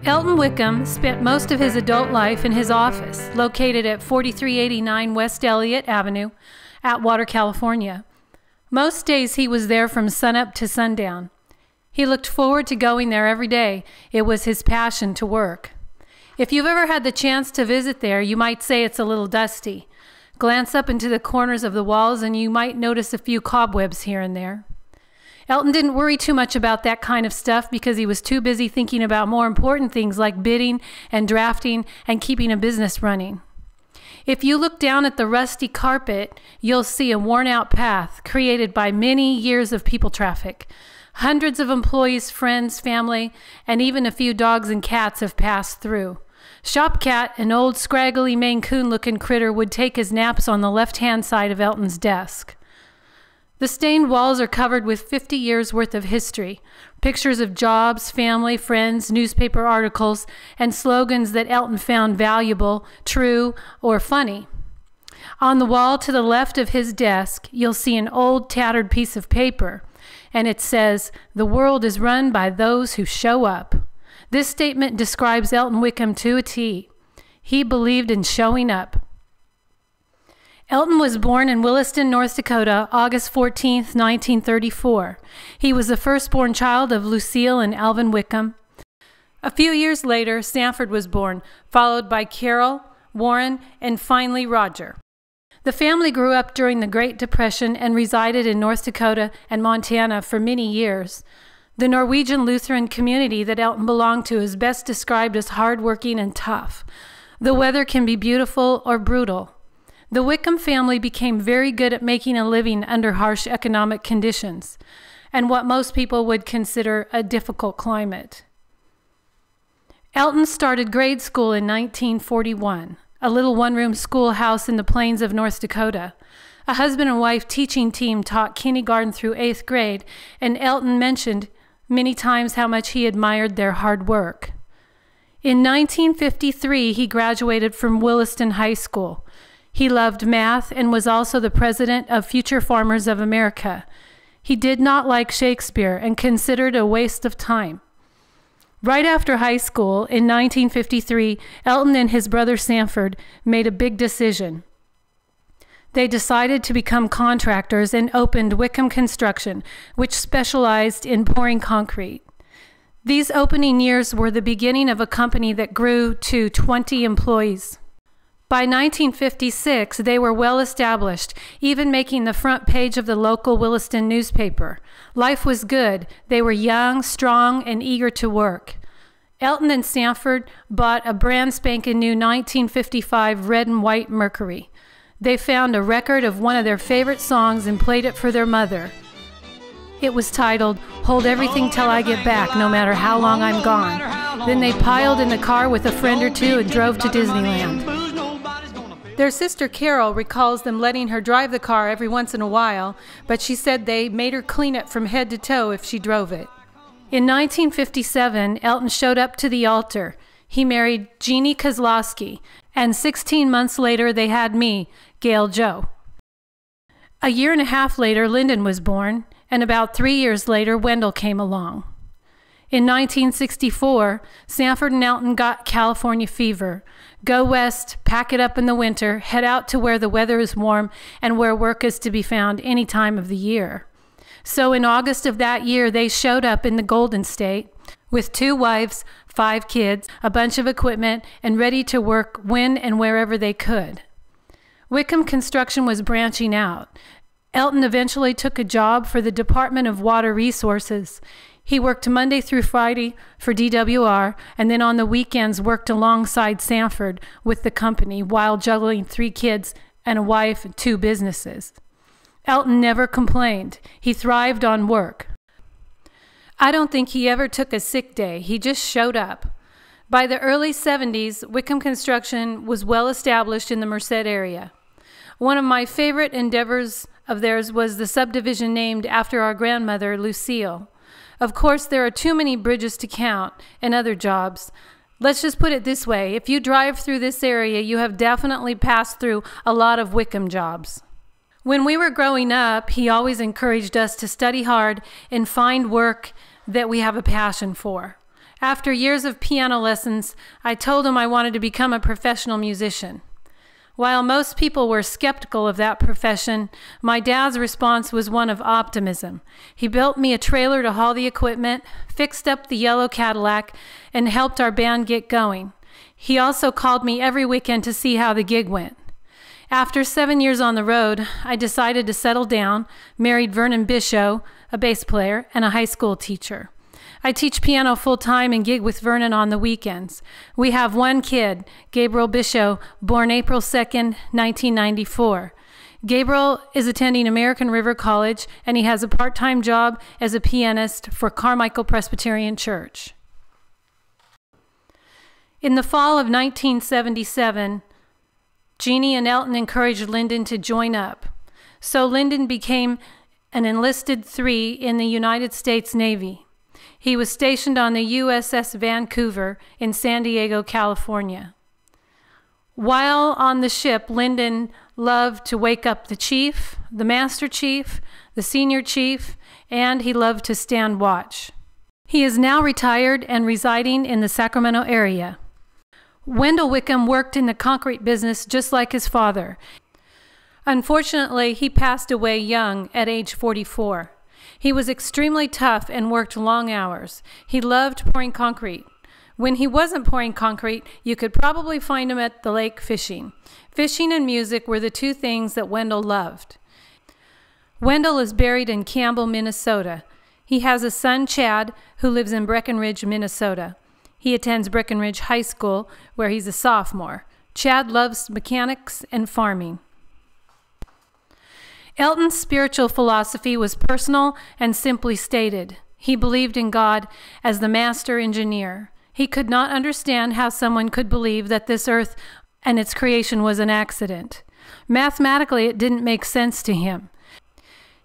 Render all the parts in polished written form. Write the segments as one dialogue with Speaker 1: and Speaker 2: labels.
Speaker 1: Elton Wickham spent most of his adult life in his office, located at 4389 West Elliott Avenue, Atwater, California. Most days he was there from sunup to sundown. He looked forward to going there every day. It was his passion to work. If you've ever had the chance to visit there, you might say it's a little dusty. Glance up into the corners of the walls and you might notice a few cobwebs here and there. Elton didn't worry too much about that kind of stuff because he was too busy thinking about more important things like bidding and drafting and keeping a business running. If you look down at the rusty carpet, you'll see a worn-out path created by many years of people traffic. Hundreds of employees, friends, family, and even a few dogs and cats have passed through. Shopcat, an old scraggly Maine Coon-looking critter, would take his naps on the left-hand side of Elton's desk. The stained walls are covered with 50 years' worth of history, pictures of jobs, family, friends, newspaper articles, and slogans that Elton found valuable, true, or funny. On the wall to the left of his desk, you'll see an old tattered piece of paper, and it says, "The world is run by those who show up." This statement describes Elton Wickham to a T. He believed in showing up. Elton was born in Williston, North Dakota, August 14, 1934. He was the firstborn child of Lucille and Alvin Wickham. A few years later, Sanford was born, followed by Carol, Warren, and finally Roger. The family grew up during the Great Depression and resided in North Dakota and Montana for many years. The Norwegian Lutheran community that Elton belonged to is best described as hardworking and tough. The weather can be beautiful or brutal. The Wickham family became very good at making a living under harsh economic conditions and what most people would consider a difficult climate. Elton started grade school in 1941, a little one-room schoolhouse in the plains of North Dakota. A husband and wife teaching team taught kindergarten through 8th grade, and Elton mentioned many times how much he admired their hard work. In 1953, he graduated from Williston High School. He loved math and was also the president of Future Farmers of America. He did not like Shakespeare and considered it a waste of time. Right after high school, in 1953, Elton and his brother Sanford made a big decision. They decided to become contractors and opened Wickham Construction, which specialized in pouring concrete. These opening years were the beginning of a company that grew to 20 employees. By 1956, they were well established, even making the front page of the local Williston newspaper. Life was good. They were young, strong, and eager to work. Elton and Sanford bought a brand spanking new 1955 red and white Mercury. They found a record of one of their favorite songs and played it for their mother. It was titled, "Hold Everything Till I Get Back, No Matter How Long I'm Gone." Then they piled in the car with a friend or two and drove to Disneyland. Their sister Carol recalls them letting her drive the car every once in a while, but she said they made her clean it from head to toe if she drove it. In 1957, Elton showed up to the altar. He married Jeannie Kozlowski, and 16 months later they had me, Gail Jo. A year and a half later, Lyndon was born, and about 3 years later, Wendell came along. In 1964, Sanford and Elton got California fever. Go west, pack it up in the winter, head out to where the weather is warm and where work is to be found any time of the year. So in August of that year, they showed up in the Golden State with 2 wives, 5 kids, a bunch of equipment, and ready to work when and wherever they could. Wickham Construction was branching out. Elton eventually took a job for the Department of Water Resources. He worked Monday through Friday for DWR, and then on the weekends worked alongside Sanford with the company while juggling 3 kids and a wife and 2 businesses. Elton never complained. He thrived on work. I don't think he ever took a sick day. He just showed up. By the early 70s, Wickham Construction was well established in the Merced area. One of my favorite endeavors of theirs was the subdivision named after our grandmother, Lucille. Of course, there are too many bridges to count and other jobs. Let's just put it this way. If you drive through this area, you have definitely passed through a lot of Wickham jobs. When we were growing up, he always encouraged us to study hard and find work that we have a passion for. After years of piano lessons, I told him I wanted to become a professional musician. While most people were skeptical of that profession, my dad's response was one of optimism. He built me a trailer to haul the equipment, fixed up the yellow Cadillac, and helped our band get going. He also called me every weekend to see how the gig went. After 7 years on the road, I decided to settle down, married Vernon Bishow, a bass player, and a high school teacher. I teach piano full-time and gig with Vernon on the weekends. We have one kid, Gabriel Bishow, born April 2nd, 1994. Gabriel is attending American River College, and he has a part-time job as a pianist for Carmichael Presbyterian Church. In the fall of 1977, Jeannie and Elton encouraged Lyndon to join up. So Lyndon became an enlisted 3 in the United States Navy. He was stationed on the USS Vancouver in San Diego, California. While on the ship, Lyndon loved to wake up the chief, the master chief, the senior chief, and he loved to stand watch. He is now retired and residing in the Sacramento area. Wendell Wickham worked in the concrete business just like his father. Unfortunately, he passed away young at age 44. He was extremely tough and worked long hours. He loved pouring concrete. When he wasn't pouring concrete, you could probably find him at the lake fishing. Fishing and music were the 2 things that Wendell loved. Wendell is buried in Campbell, Minnesota. He has a son, Chad, who lives in Breckenridge, Minnesota. He attends Breckenridge High School, where he's a sophomore. Chad loves mechanics and farming. Elton's spiritual philosophy was personal and simply stated. He believed in God as the master engineer. He could not understand how someone could believe that this earth and its creation was an accident. Mathematically, it didn't make sense to him.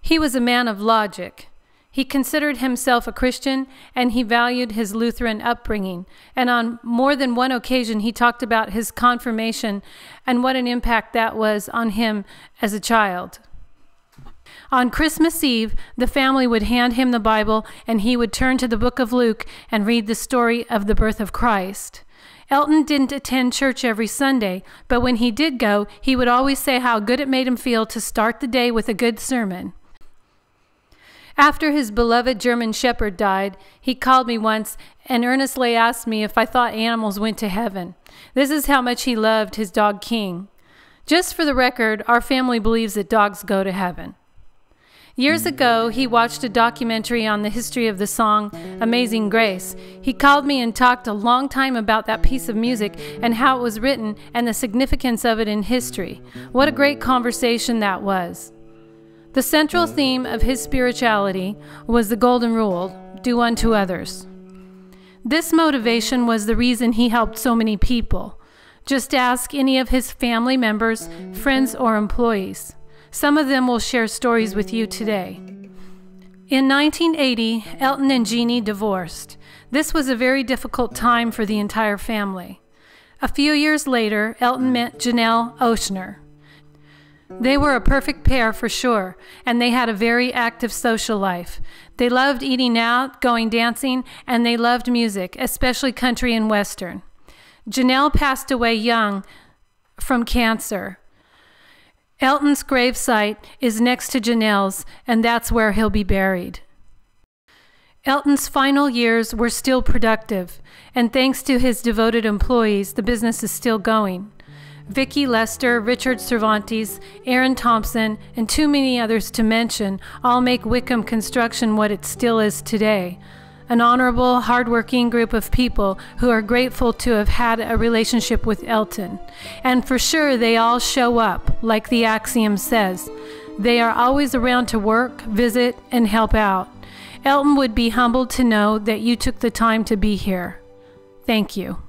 Speaker 1: He was a man of logic. He considered himself a Christian, and he valued his Lutheran upbringing. And on more than one occasion, he talked about his confirmation and what an impact that was on him as a child. On Christmas Eve, the family would hand him the Bible, and he would turn to the book of Luke and read the story of the birth of Christ. Elton didn't attend church every Sunday, but when he did go, he would always say how good it made him feel to start the day with a good sermon. After his beloved German Shepherd died, he called me once and earnestly asked me if I thought animals went to heaven. This is how much he loved his dog King. Just for the record, our family believes that dogs go to heaven. Years ago, he watched a documentary on the history of the song Amazing Grace. He called me and talked a long time about that piece of music and how it was written and the significance of it in history. What a great conversation that was. The central theme of his spirituality was the golden rule, do unto others. This motivation was the reason he helped so many people. Just ask any of his family members, friends, or employees. Some of them will share stories with you today. In 1980, Elton and Jeannie divorced. This was a very difficult time for the entire family. A few years later, Elton met Janelle Oshner. They were a perfect pair for sure, and they had a very active social life. They loved eating out, going dancing, and they loved music, especially country and western. Janelle passed away young from cancer. Elton's gravesite is next to Janelle's, and that's where he'll be buried. Elton's final years were still productive, and thanks to his devoted employees, the business is still going. Vicki Lester, Richard Cervantes, Aaron Thompson, and too many others to mention all make Wickham Construction what it still is today. An honorable, hardworking group of people who are grateful to have had a relationship with Elton. And for sure, they all show up, like the axiom says. They are always around to work, visit, and help out. Elton would be humbled to know that you took the time to be here. Thank you.